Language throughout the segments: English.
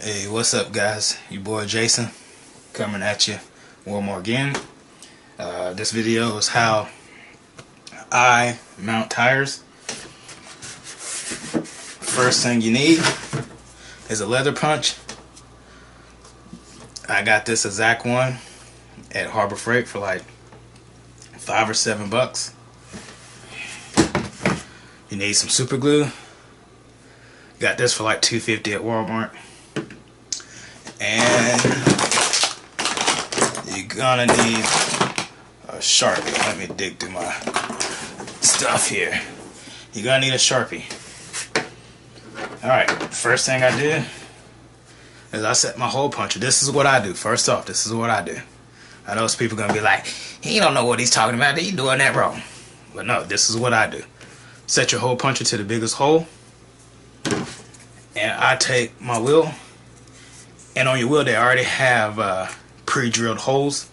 Hey, what's up, guys? Your boy Jason coming at you one more again. This video is how I mount tires. First thing you need is a leather punch. I got this exact one at Harbor Freight for like $5 or $7. You need some super glue. Got this for like $2.50 at Walmart. And you're gonna need a Sharpie. Let me dig through my stuff here. You're gonna need a Sharpie. Alright, first thing I do is I set my hole puncher. This is what I do. First off, this is what I do. I know some people gonna be like, he don't know what he's talking about. He's doing that wrong. But no, this is what I do. Set your hole puncher to the biggest hole. And I take my wheel. And on your wheel, they already have pre-drilled holes.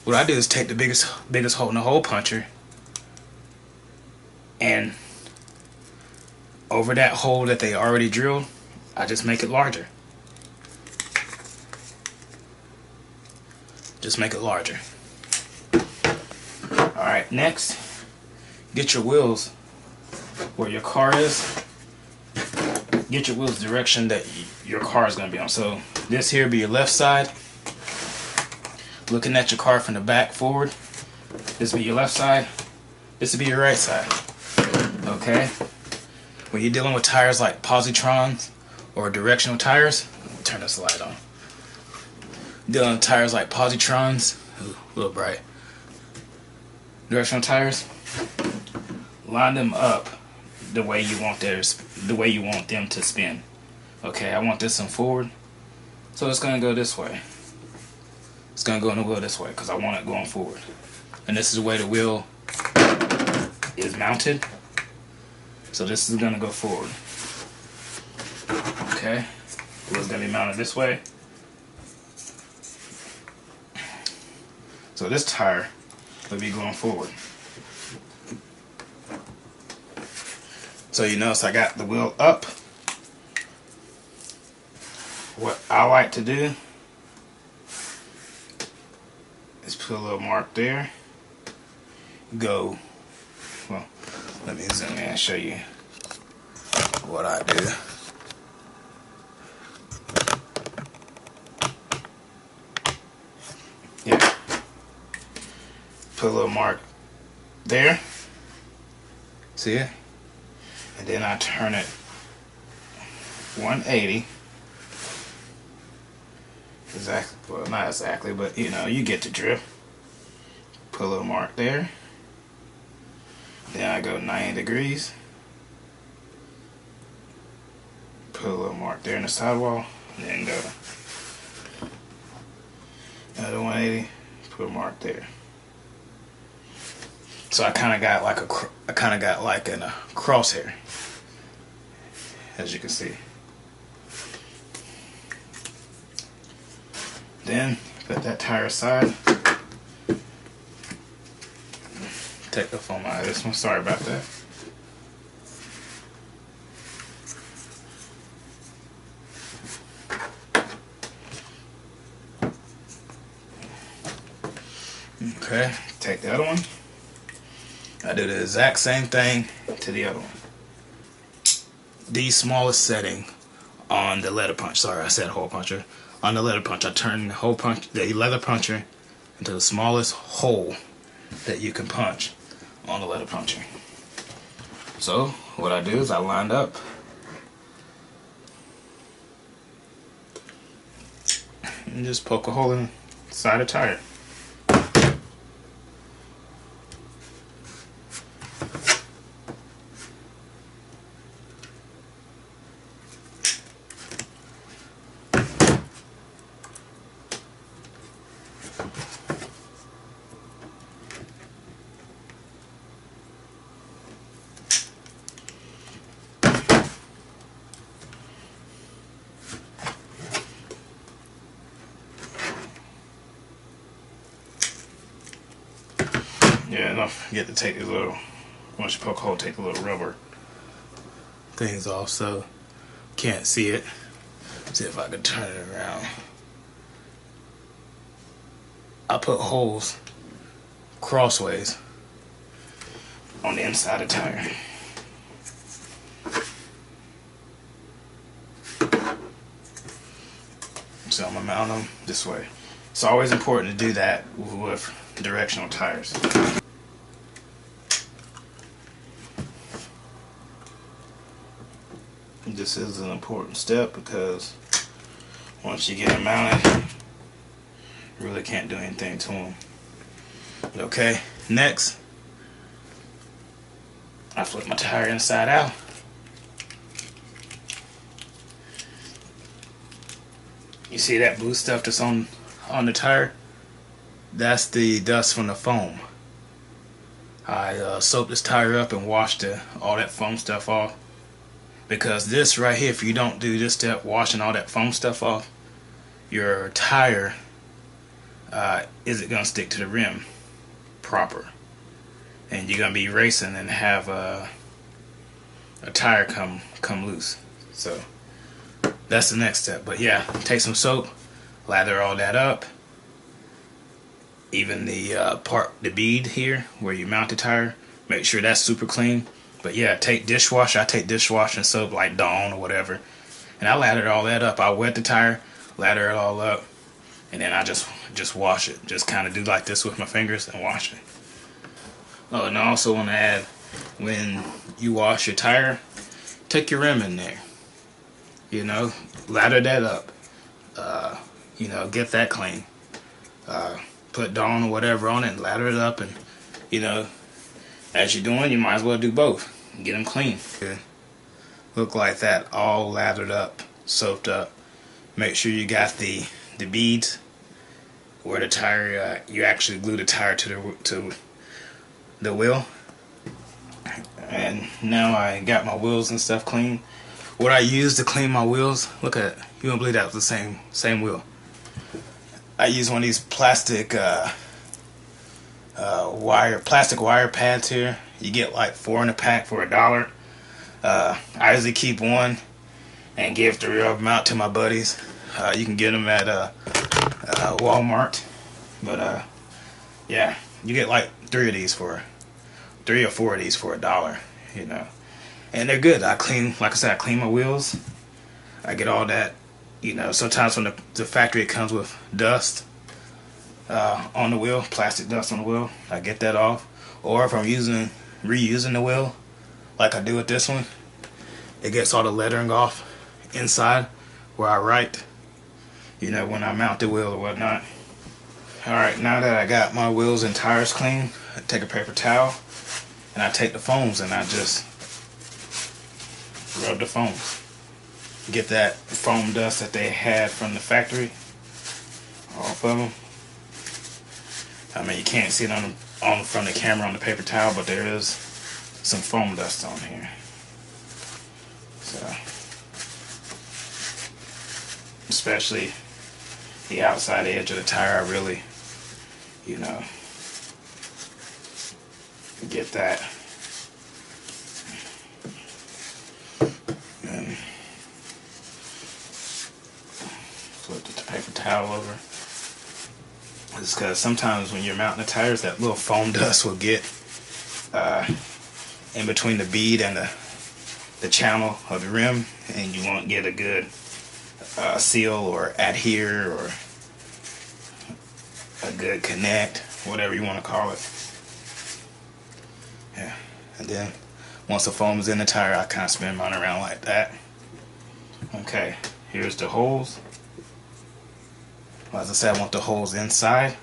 What I do is take the biggest hole in the hole puncher, and over that hole that they already drilled, I just make it larger. Just make it larger. Alright, next, get your wheels where your car is. Get your wheels direction that your car is going to be on. So this here be your left side. Looking at your car from the back forward. This be your left side. This would be your right side. Okay? When you're dealing with tires like positrons or directional tires, let me turn this light on. Dealing with tires like positrons, ooh, a little bright. Directional tires, line them up the way you want them to spin. Okay, I want this one forward, so it's gonna go this way. It's gonna go in the wheel this way because I want it going forward. And this is the way the wheel is mounted. So this is gonna go forward. Okay, the wheel's gonna be mounted this way. So this tire will be going forward. So you notice I got the wheel up. What I like to do is put a little mark there. Go. Well, let me zoom in and show you what I do. Yeah. Put a little mark there. See it? And then I turn it 180. Exactly, well, not exactly, but you know, you get the drift. Put a little mark there. Then I go 90 degrees. Put a little mark there in the sidewall. Then go another 180. Put a mark there. So I kind of got like a crosshair, as you can see. Then put that tire aside. Take the foam out of this one. Sorry about that. Okay, take the other one. I do the exact same thing to the other one. The smallest setting on the leather punch. Sorry, I said hole puncher. On the leather punch, I turn the leather puncher into the smallest hole that you can punch on the leather puncher. So what I do is I line up and just poke a hole in the side of the tire. Yeah, don't forget to take the little, once you poke a hole, take the little rubber things off so can't see it. See if I can turn it around. I put holes crossways on the inside of the tire. So I'm gonna mount them this way. It's always important to do that with directional tires. This is an important step because once you get them mounted, you really can't do anything to them. Okay, next, I flip my tire inside out. You see that blue stuff that's on the tire? That's the dust from the foam. I soaped this tire up and washed all that foam stuff off. Because this right here, if you don't do this step, washing all that foam stuff off, your tire isn't going to stick to the rim proper. And you're going to be racing and have a tire come loose. So that's the next step. But yeah, take some soap, lather all that up. Even the bead here where you mount the tire, make sure that's super clean. But yeah, take dishwasher. I take dishwashing soap like Dawn or whatever, and I lather all that up. I wet the tire, lather it all up, and then I just wash it. Just kind of do like this with my fingers and wash it. Oh, and I also want to add, when you wash your tire, take your rim in there. You know, lather that up. You know, get that clean. Put Dawn or whatever on it and lather it up, and you know, as you're doing, you might as well do both. Get them clean. Look like that, all lathered up, soaped up. Make sure you got the beads where the tire, you actually glue the tire to the wheel. And now I got my wheels and stuff clean. What I use to clean my wheels, look at it. You won't believe that was the same wheel. I use one of these plastic wire pads here. You get like 4 in a pack for $1. I usually keep one and give 3 of them out to my buddies. You can get them at Walmart, but yeah, you get like 3 or 4 of these for $1, you know, and they're good. Like I said, I clean my wheels. I get all that, you know. Sometimes from the factory it comes with dust on the wheel, plastic dust on the wheel. I get that off. Or if I'm reusing the wheel, like I do with this one, it gets all the lettering off inside where I write, you know, when I mount the wheel or whatnot. Alright, now that I got my wheels and tires clean, I take a paper towel and I take the foams and I just rub the foams. Get that foam dust that they had from the factory off of them. I mean, you can't see it from the camera on the paper towel, but there is some foam dust on here. So, especially the outside edge of the tire, I really, you know, get that. And flip the paper towel over. It's because sometimes when you're mounting the tires, that little foam dust will get in between the bead and the channel of the rim, and you won't get a good seal or adhere or a good connect, whatever you want to call it. Yeah, and then once the foam is in the tire, I kind of spin mine around like that. Okay, here's the holes. Well, as I said, I want the holes inside.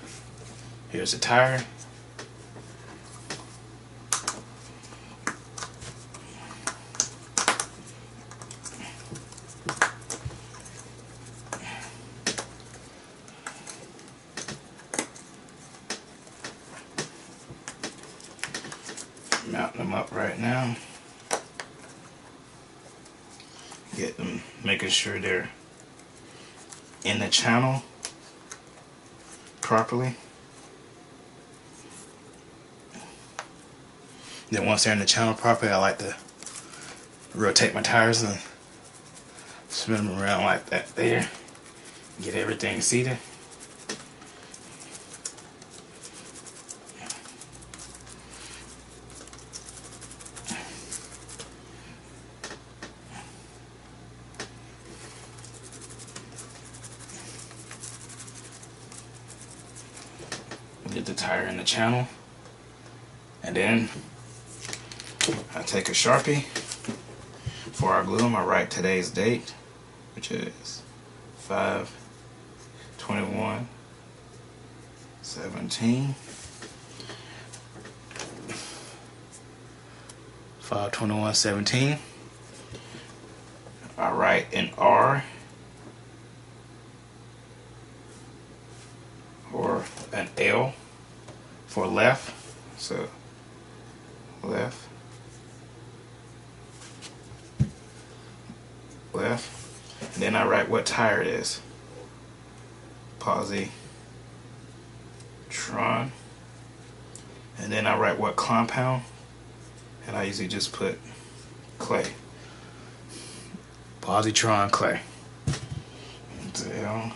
Here's the tire. Mounting them up right now. Get them, making sure they're in the channel properly. Then once they're in the channel properly, I like to rotate my tires and Spin them around like that there. Get everything seated. Get the tire in the channel, and then I take a Sharpie. Before I glue them, I write today's date, which is 5/21/17. 5/21/17. I write an R or an L for left, so left, left, and then I write what tire it is, Positron, and then I write what compound, and I usually just put clay, Positron clay. L